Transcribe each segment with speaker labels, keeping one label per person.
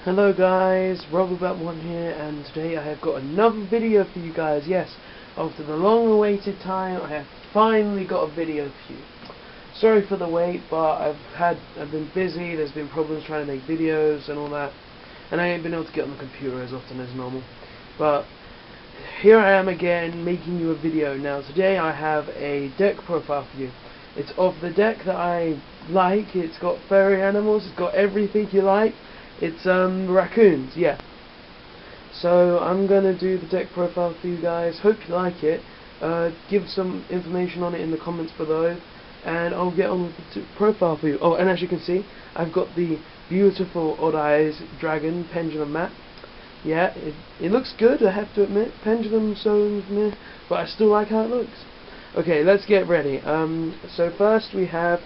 Speaker 1: Hello guys, Robert1 here, and today I have got another video for you guys. Yes, after the long awaited time, I have finally got a video for you. Sorry for the wait, but I've been busy, there's been problems trying to make videos and all that, and I ain't been able to get on the computer as often as normal. But here I am again, making you a video. Now today I have a deck profile for you. It's of the deck that I like. It's got furry animals, it's got everything you like. It's raccoons, yeah. So I'm gonna do the deck profile for you guys. Hope you like it. Give some information on it in the comments below, and I'll get on with the profile for you. Oh, and as you can see, I've got the beautiful Odd Eyes Dragon Pendulum map. Yeah, it looks good, I have to admit. Pendulum, so meh, but I still like how it looks. Okay, let's get ready. So first we have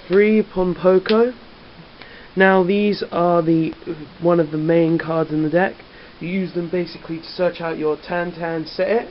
Speaker 1: 3 Pompoko. Now these are one of the main cards in the deck. You use them basically to search out your Tan set.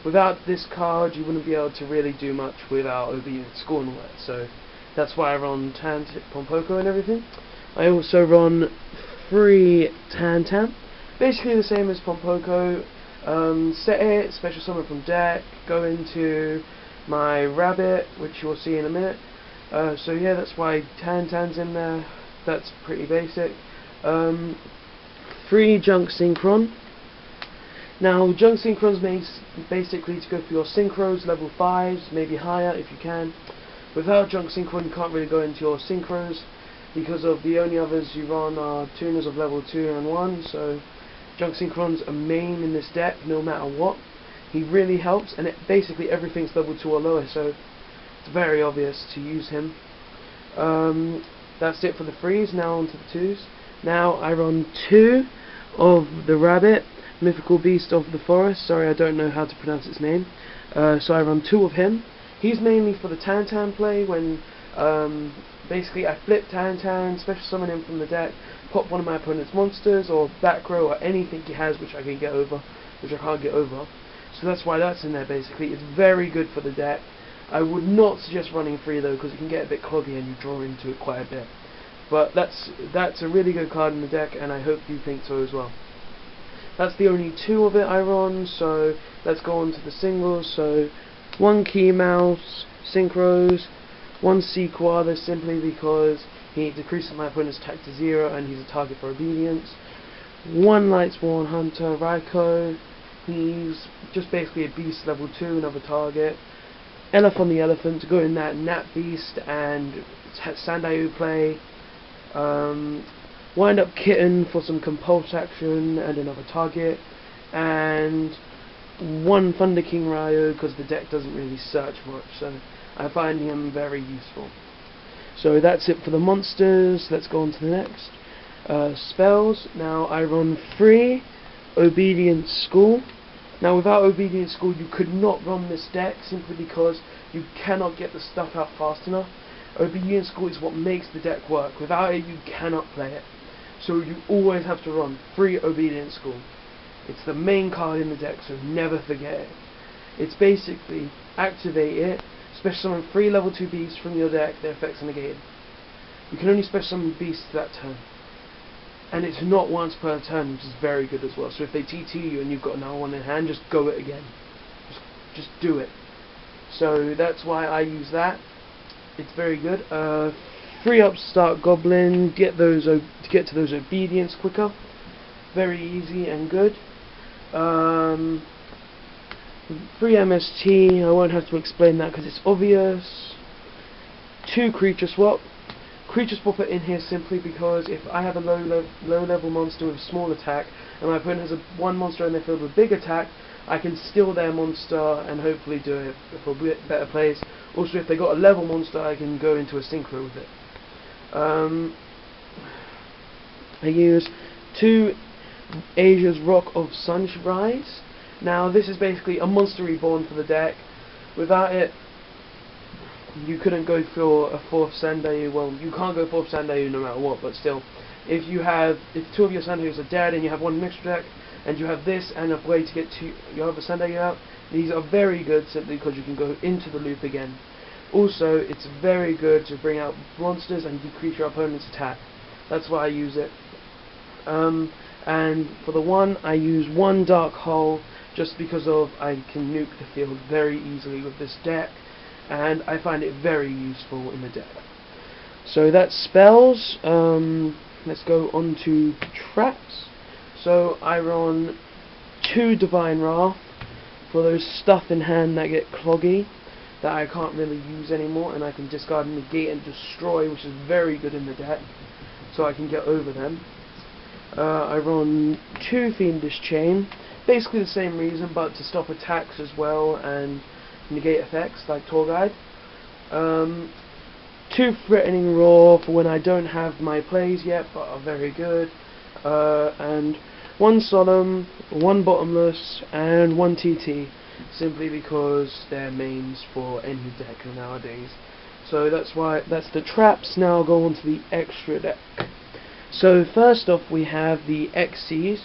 Speaker 1: Without this card you wouldn't be able to really do much without Obedient School and all that. So that's why I run Pompoko and everything. I also run 3 Tan. Basically the same as Pompoko. Set it, special summon from deck, go into my rabbit, which you'll see in a minute. So yeah, that's why Tan's in there. That's pretty basic. 3 Junk Synchron. Now Junk Synchron's basically to go for your Synchros, level 5s, maybe higher if you can. Without Junk Synchron you can't really go into your Synchros, because of the only others you run are tuners of level 2 and 1, so Junk Synchron's a main in this deck no matter what. He really helps, and basically everything's level 2 or lower, so it's very obvious to use him. That's it for the 3s, now on to the 2s. Now I run 2 of the rabbit, Mythical Beast of the Forest. Sorry, I don't know how to pronounce its name. So I run 2 of him. He's mainly for the Tan play, when basically I flip Tan, special summon him from the deck, pop one of my opponent's monsters, or back row, or anything he has which I can get over, which I can't get over. So that's why that's in there basically. It's very good for the deck. I would not suggest running 3 though, because it can get a bit cloggy and you draw into it quite a bit. But that's a really good card in the deck, and I hope you think so as well. That's the only 2 of it I run, so let's go on to the singles. So 1 Key Mouse, Synchros, 1 Sequoia, simply because he decreases my opponent's attack to 0 and he's a target for obedience. 1 Lightsworn Hunter, Raikou, he's just basically a beast level 2, another target. On the Elephant to go in that Nat Beast and Sandayu play. Wind Up Kitten for some compulse action and another target. And 1 Thunder King Ryo, because the deck doesn't really search much, so I find him very useful. So that's it for the monsters. Let's go on to the next. Spells. Now I run 3 Obedient School. Now without Obedient School you could not run this deck, simply because you cannot get the stuff out fast enough. Obedient School is what makes the deck work. Without it you cannot play it. So you always have to run 3 Obedient School. It's the main card in the deck, so never forget it. It's basically activate it, special summon 3 level 2 beasts from your deck, their effects are negated. You can only special summon beasts that turn. And it's not once per turn, which is very good as well. So if they TT you and you've got another one in hand, just go it again. Just do it. So that's why I use that. It's very good. 3 Upstart Goblin, to get to those obedience quicker. Very easy and good. 3 MST, I won't have to explain that because it's obvious. 2 Creature Swap. Creature Swap it in here simply because if I have a low level monster with small attack and my opponent has 1 monster in their field with big attack, I can steal their monster and hopefully do it for better plays. Also if they got a level monster I can go into a synchro with it. I use 2 Asia's Rock of Sunrise. Now this is basically a monster reborn for the deck. Without it you couldn't go for a 4th Sandayu. Well, you can't go 4th Sandayu no matter what, but still, if 2 of your Sandayus are dead and you have 1 mixed deck, and you have this and a way to get to your other Sandayu out. These are very good simply because you can go into the loop again. Also, it's very good to bring out monsters and decrease your opponent's attack. That's why I use it. And for the one, I use one Dark Hole just because of I can nuke the field very easily with this deck, and I find it very useful in the deck. So that's spells. Let's go on to traps. So I run 2 Divine Wrath for those stuff in hand that get cloggy, that I can't really use anymore, and I can discard and negate and destroy, which is very good in the deck, so I can get over them. I run 2 Fiendish Chain, basically the same reason, but to stop attacks as well and negate effects like Tour Guide. 2 Threatening Roar for when I don't have my plays yet, but are very good. And 1 Solemn, 1 Bottomless, and 1 TT, simply because they're mains for any deck nowadays. So that's the traps. Now I'll go on to the extra deck. So first off we have the XCs.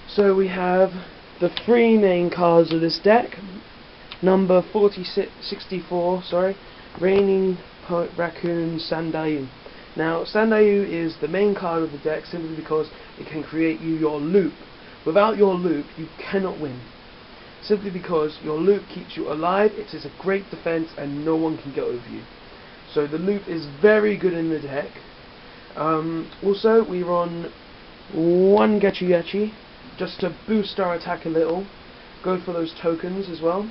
Speaker 1: So we have the 3 main cards of this deck. Number 64, Raining Raccoon Sandayu. Now Sandayu is the main card of the deck simply because it can create you your loop. Without your loop you cannot win. Simply because your loop keeps you alive, it is a great defense and no one can get over you. So the loop is very good in the deck. Also we run 1 Getchi just to boost our attack a little. Go for those tokens as well.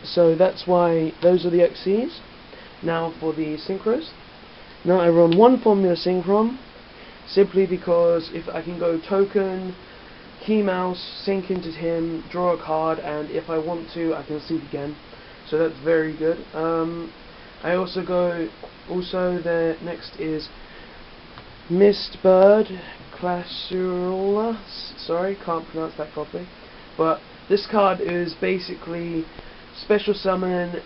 Speaker 1: So that's why those are the XCs. Now for the synchros. Now I run 1 Formula Synchron, simply because if I can go token, key mouse, sync into him, draw a card, and if I want to I can sync again. So that's very good. I also the next is Mistbird Classula. Sorry, can't pronounce that properly. But this card is basically special summon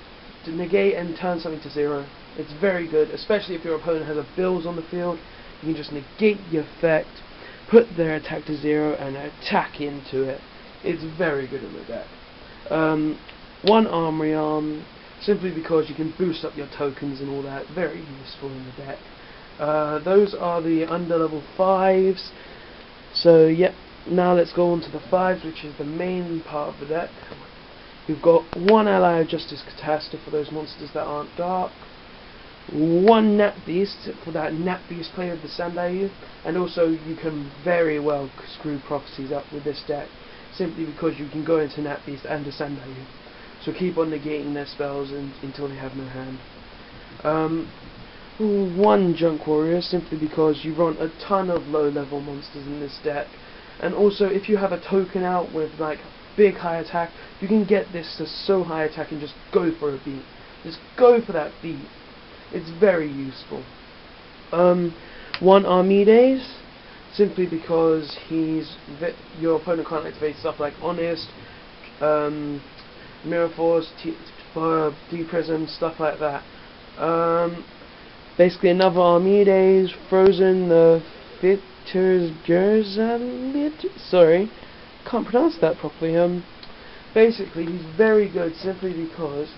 Speaker 1: to negate and turn something to 0. It's very good, especially if your opponent has a Bills on the field. You can just negate the effect, put their attack to 0, and attack into it. It's very good in the deck. 1 Armory Arm, simply because you can boost up your tokens and all that. Very useful in the deck. Those are the under level 5s. So yep, now let's go on to the 5s, which is the main part of the deck. We've got 1 Ally of Justice Catastrophe for those monsters that aren't dark, 1 Nat Beast for that Nat Beast player of the Sandayu, and also you can very well screw prophecies up with this deck, simply because you can go into Nat Beast and the Sandayu. So keep on negating their spells until they have no hand. 1 Junk Warrior, simply because you run a ton of low level monsters in this deck, and also if you have a token out with like big high attack, you can get this to so high attack and just go for a beat. Just go for that beat. It's very useful. 1 Armides, simply because your opponent can't activate stuff like Honest, Mirror Force, D-Prism, stuff like that. Basically another Armides, Frozen the Fitters Gerzalit. Sorry, can't pronounce that properly. Basically he's very good simply because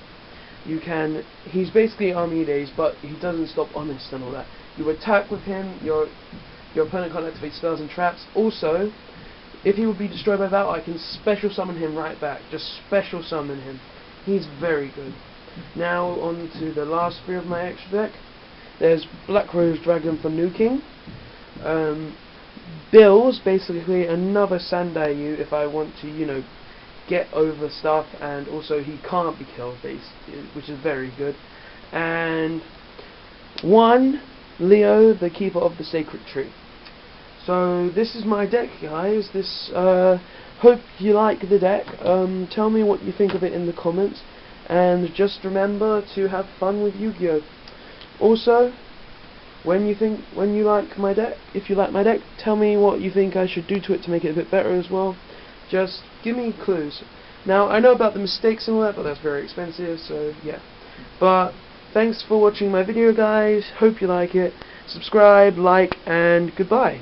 Speaker 1: he's basically Armides, but he doesn't stop Honest and all that. You attack with him, your opponent can't activate spells and traps. Also, if he would be destroyed by that, I can special summon him right back. Just special summon him. He's very good. Now on to the last 3 of my extra deck. There's Black Rose Dragon for nuking. Bills, basically another Sandayu if I want to, get over stuff, and also he can't be killed, which is very good. And 1 Leo, the Keeper of the Sacred Tree. So this is my deck, guys. Hope you like the deck. Tell me what you think of it in the comments, and just remember to have fun with Yu-Gi-Oh! Also, when you like my deck, if you like my deck, tell me what you think I should do to it to make it a bit better as well. Just give me clues. Now, I know about the mistakes and all that, but that's very expensive, so yeah. But thanks for watching my video, guys. Hope you like it. Subscribe, like, and goodbye.